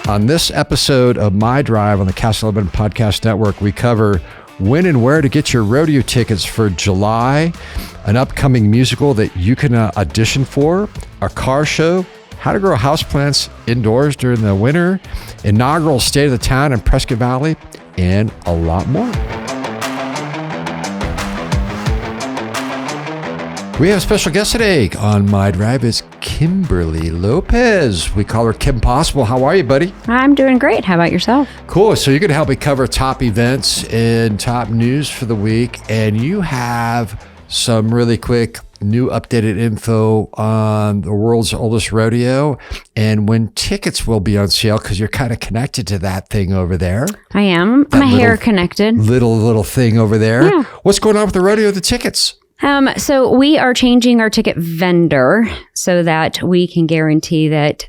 On this episode of My Drive on the Cast 11 Podcast Network, we cover when and where to get your rodeo tickets for July, an upcoming musical that you can audition for, a car show, how to grow houseplants indoors during the winter, inaugural state of the town in Prescott Valley, and a lot more. We have a special guest today on My Drive. It's Kymberli Lopez. We call her Kim Possible. How are you, buddy? I'm doing great. How about yourself? Cool. So you're going to help me cover top events and top news for the week. And you have some really quick new updated info on the world's oldest rodeo and when tickets will be on sale, because you're kind of connected to that thing over there. I am. I'm a hair connected. Little thing over there. Yeah. What's going on with the rodeo, the tickets? So we are changing our ticket vendor so that we can guarantee that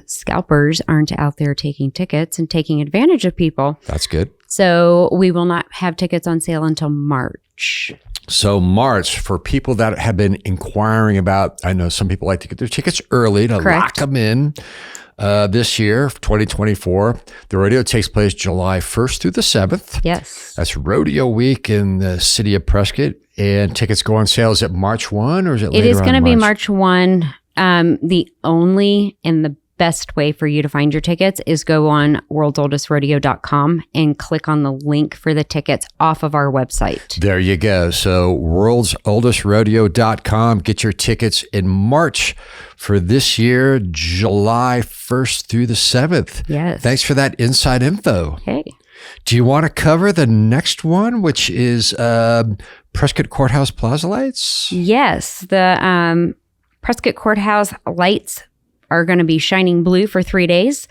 scalpers aren't out there taking tickets and taking advantage of people. That's good. So we will not have tickets on sale until March. So March, for people that have been inquiring about, I know some people like to get their tickets early to lock them in. This year, 2024, the rodeo takes place July 1st through the 7th. Yes. That's rodeo week in the city of Prescott. And tickets go on sale. Is it March 1 or is it later on? It is going to be March 1. The only and the best way for you to find your tickets is go on worldsoldestrodeo.com and click on the link for the tickets off of our website. There you go. So worldsoldestrodeo.com. Get your tickets in March for this year, July 1st through the 7th. Yes. Thanks for that inside info. Okay. Do you want to cover the next one, which is Prescott Courthouse Plaza lights? Yes. The Prescott Courthouse lights are going to be shining blue for 3 days.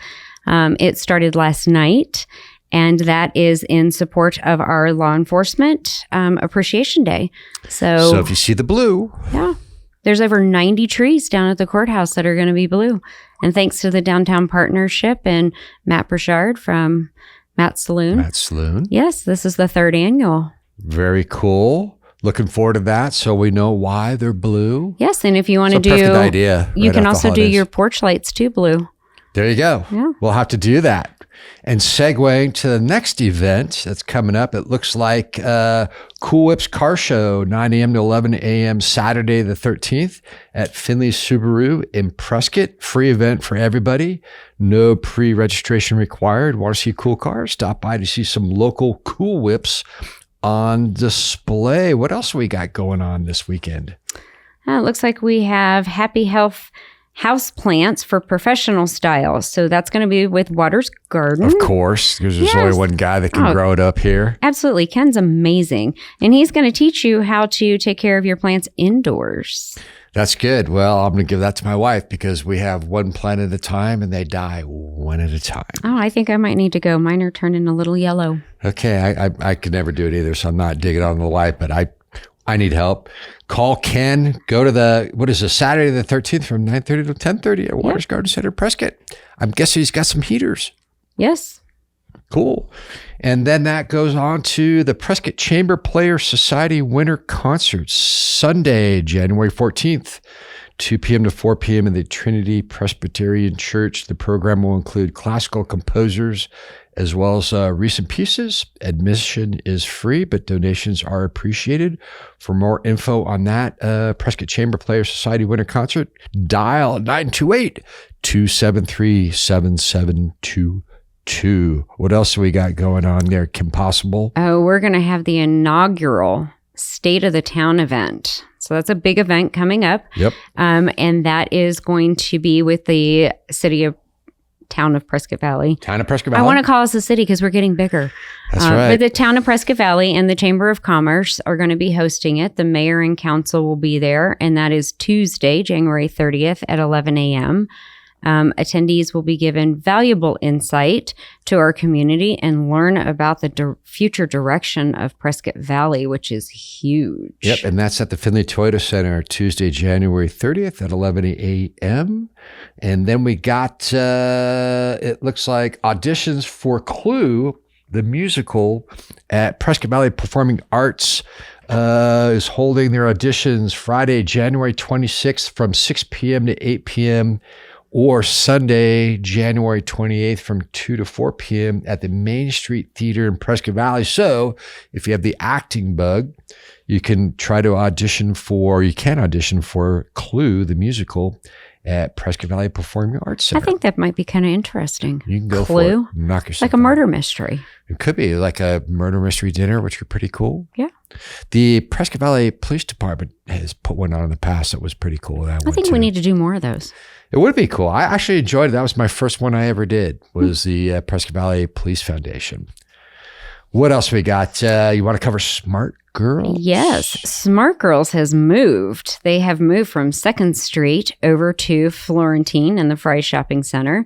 It started last night, and that is in support of our Law Enforcement Appreciation Day. So if you see the blue. Yeah. There's over 90 trees down at the courthouse that are going to be blue. And thanks to the Downtown Partnership and Matt Burchard from Matt's Saloon. Yes, this is the 3rd annual. Very cool. Looking forward to that, so we know why they're blue. Yes, and if you want to do, perfect idea. You can also do your porch lights too blue. There you go. Yeah. We'll have to do that. And segueing to the next event that's coming up, it looks like Cool Whip's Carshow, 9 a.m. to 11 a.m. Saturday the 13th at Finley Subaru in Prescott. Free event for everybody. No pre-registration required. Want to see cool cars? Stop by to see some local Cool Whips on display. What else we got going on this weekend? It looks like we have Happy Health house plants for professional style. So that's going to be with Waters Garden. Of course, because there's only one guy that can grow it up here. Absolutely. Ken's amazing. And he's going to teach you how to take care of your plants indoors. That's good. Well, I'm going to give that to my wife because we have one plant at a time and they die one at a time. Oh, I think I might need to go. Mine are turning a little yellow. Okay. I could never do it either, so I'm not digging on the wife, but I need help. Call Ken. Go to Saturday the 13th from 9:30 to 10:30 at Waters Garden Center, Prescott. I'm guessing he's got some heaters. Yes. Cool. And then that goes on to the Prescott Chamber Players Society Winter Concert, Sunday, January 14th, 2 p.m. to 4 p.m. in the Trinity Presbyterian Church. The program will include classical composers as well as recent pieces. Admission is free, but donations are appreciated. For more info on that Prescott Chamber Players Society Winter Concert, dial 928-273-7722. What else do we got going on there, Kim Possible? Oh, we're going to have the inaugural State of the Town event. So that's a big event coming up. Yep. And that is going to be with the town of Prescott Valley. Town of Prescott Valley? I want to call us a city because we're getting bigger. That's right. But the town of Prescott Valley and the Chamber of Commerce are going to be hosting it. The mayor and council will be there. And that is Tuesday, January 30th at 11 a.m. Attendees will be given valuable insight to our community and learn about the future direction of Prescott Valley, which is huge. Yep, and that's at the Finley Toyota Center, Tuesday, January 30th at 11 a.m. And then we got, it looks like, auditions for Clue, the musical, at Prescott Valley Performing Arts. Is holding their auditions Friday, January 26th from 6 p.m. to 8 p.m. or Sunday, January 28th from 2 to 4 p.m. at the Main Street Theater in Prescott Valley. So if you have the acting bug, you can audition for Clue, the musical, at Prescott Valley Performing Arts Center. I think that might be kind of interesting. You can go Clue? for it. Knock yourself like a murder mystery. It could be like a murder mystery dinner, which are pretty cool. Yeah. The Prescott Valley Police Department has put one on in the past that was pretty cool. I think we need to do more of those. It would be cool. I actually enjoyed it. That was my first one I ever did, was the Prescott Valley Police Foundation. What else we got? You want to cover Smart Girls? Yes. Smart Girls has moved. They have moved from 2nd Street over to Florentine in the Fry Shopping Center.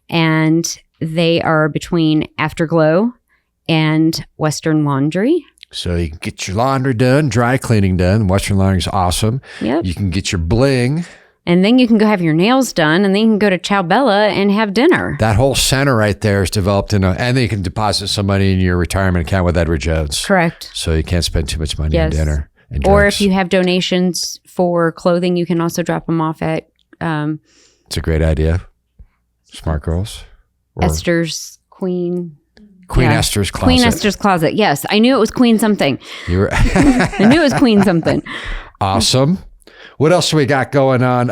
And they are between Afterglow and Western Laundry. So you can get your laundry done, dry cleaning done. Western Laundry is awesome. Yep. You can get your bling. And then you can go have your nails done, and then you can go to Ciao Bella and have dinner. That whole center right there is developed and then you can deposit some money in your retirement account with Edward Jones. Correct. So you can't spend too much money on dinner and Or drinks. if you have donations for clothing, you can also drop them off at It's a great idea. Smart Girls. Or Esther's Queen Esther's Closet. Queen Esther's Closet. Yes, I knew it was Queen something. You were I knew it was Queen something. Awesome. What else do we got going on?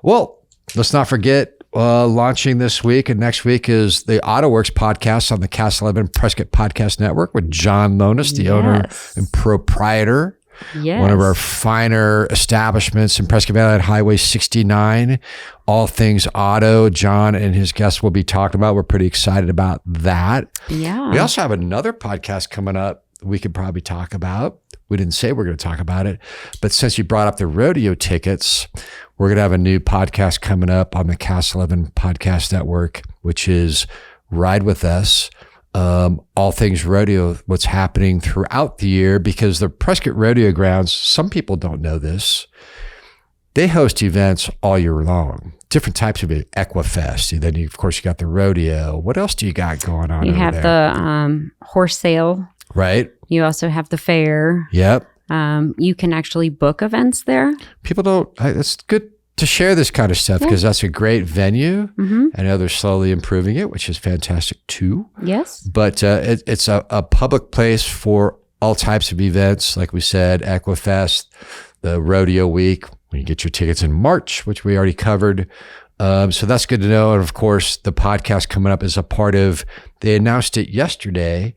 Well, let's not forget launching this week and next week is the AutoWorks podcast on the Cast 11 Prescott Podcast Network with John Lonis, the owner and proprietor. Yes. One of our finer establishments in Prescott Valley at Highway 69. All things auto. John and his guests will be talking about. We're pretty excited about that. Yeah. We also have another podcast coming up we could probably talk about. We didn't say we're going to talk about it, but since you brought up the rodeo tickets, we're going to have a new podcast coming up on the Cast 11 Podcast Network, which is Ride With Us. All things rodeo, what's happening throughout the year, because the Prescott Rodeo Grounds, some people don't know this, they host events all year long, different types of it, Equifest. Then, of course, you got the rodeo. What else do you got going on You over have there? the horse sale. Right. You also have the fair. Yep. You can actually book events there. People don't, it's good to share this kind of stuff because that's a great venue. Mm-hmm. I know they're slowly improving it, which is fantastic too. Yes. But it's a public place for all types of events. Like we said, Equifest, the Rodeo Week, when you get your tickets in March, which we already covered. So that's good to know. And of course, the podcast coming up is a part of, they announced it yesterday,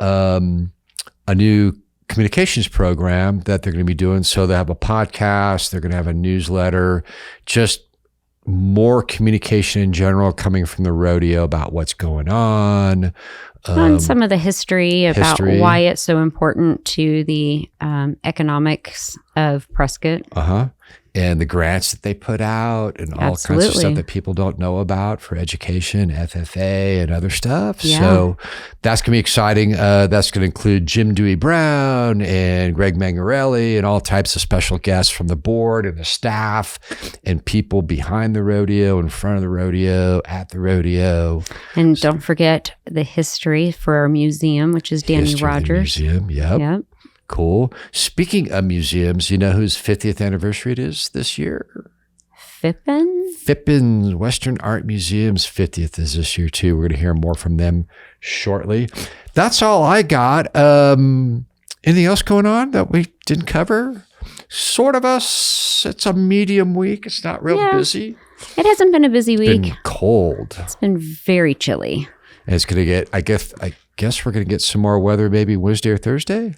a new communications program that they're going to be doing. So they have a podcast, they're going to have a newsletter, just more communication in general coming from the rodeo about what's going on. And some of the history about why it's so important to the economics of Prescott. And the grants that they put out and all kinds of stuff that people don't know about for education, FFA and other stuff. Yeah. So that's going to be exciting. That's going to include Jim Dewey Brown and Greg Mangarelli and all types of special guests from the board and the staff and people behind the rodeo, in front of the rodeo, at the rodeo. And don't forget the history for our museum, which is Danny Rogers. Museum, yep. Cool. Speaking of museums, you know whose 50th anniversary it is this year? Phippen Western Art Museum's 50th is this year too. We're going to hear more from them shortly. That's all I got. Anything else going on that we didn't cover? Sort of it's a medium week. It's not real busy. It hasn't been a busy week. It's been cold. It's been very chilly. And it's going to get, I guess we're going to get some more weather maybe Wednesday or Thursday.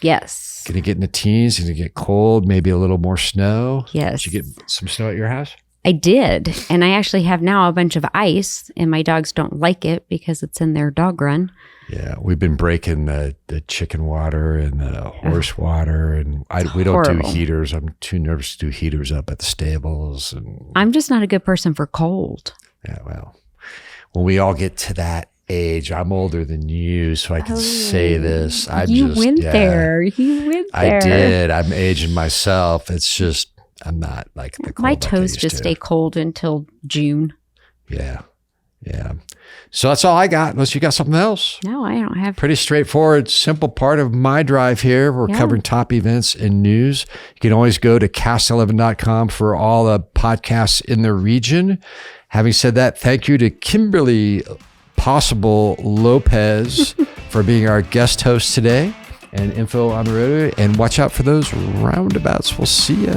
Yes. Going to get in the teens, going to get cold, maybe a little more snow. Yes. Did you get some snow at your house? I did. And I actually have now a bunch of ice, and my dogs don't like it because it's in their dog run. Yeah, we've been breaking the chicken water and the horse water, and we don't do heaters. I'm too nervous to do heaters up at the stables. And I'm just not a good person for cold. Yeah, well, when we all get to that age, I'm older than you, so I can say this. You went there. I did. I'm aging myself. It's just, I'm not like the cold. My toes just stay cold until June. Yeah. Yeah. So that's all I got, unless you got something else. No, I don't have. Pretty straightforward, simple part of my drive here. We're covering top events and news. You can always go to cast11.com for all the podcasts in the region. Having said that, thank you to Kymberli Possible Lopez for being our guest host today, and info on the rodeo. And watch out for those roundabouts. We'll see ya.